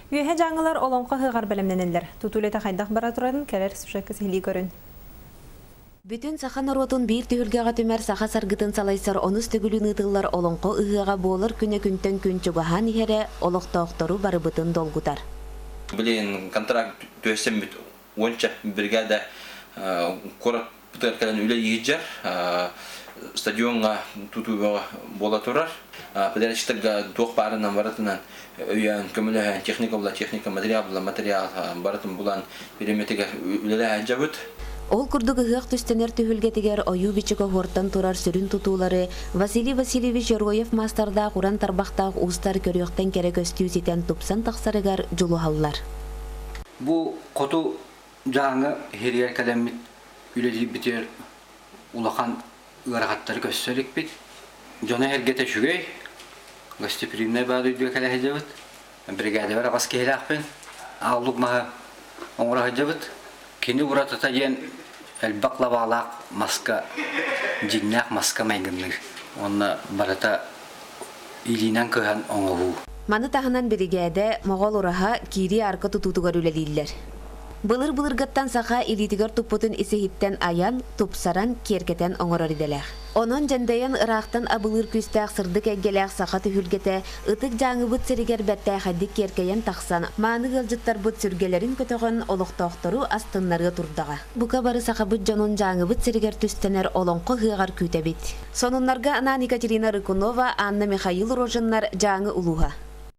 Үйе жаңылар олонқа хыгар белемненелер. Тутулета хайдах бара турарын келер сюжетке сихли көрін. Бүтін сахан оротун бир түйілгеға төмер саха саргытын салайсар онус төгілін ұтылар олонқо ұғыға болыр күні күнтен күн чугахан ихере олықтауқтару бары бұтын долгутар. Блин, контракт төсем бит онча бригада корот бутыркалан үле ежер стадионга тутуга бола турар. Педерчтага тох барынан баратынан өйөн көмөлө техника материал баратын булан периметрге үле жабыт. Ол күрдігі ғық түстенер түйілгетігер ойу бичігі ғортан тұрар сүрін тұтулары Василий Васильевич Роев мастарда құран тарбақтақ ұстар көріқтен керек өстюзитен тұпсан тақсарығар жұлу халлар. Бұл қоту жаңы херияр кәлеммет үлелі бітер улақан ұғарағаттары көссөрік бит. Жона әргеті жүгей, гостеприимный бады үйдігі кәлі жабыт. Бригады бар ағас кейлі ақпен, ауылық маға оңыра жабыт. Кені ұратыта ен әлбақла бағлақ маска, жиннақ маска мәйгімнің. Онына барата илинен көған оңығу. Маны тағынан бригады моғол ұраға кири арқа тұтутығар үлелейлер. Былыр-былыргаттан саха илитигер туппутун исехиттен аян, тупсаран керкетен оңорор иделер. Онон жандайан ырақтан абылыр күстәк сырдык әггеләк саха түхілгеті, ытык жаңы бұт сірігер бәттәй қаддик керкейен тақсан, маны ғылжыттар бұт сүргелерін көтіғын олықтауқтару астынларға турдаға. Бұқа бары саха бұт жанын жаңы бұт сірігер түстенер олонқы ғығар күйтәбет. Сонынларға Анан Екатерина Рыкунова, Анна Михаил Рожыннар жаңы улуға.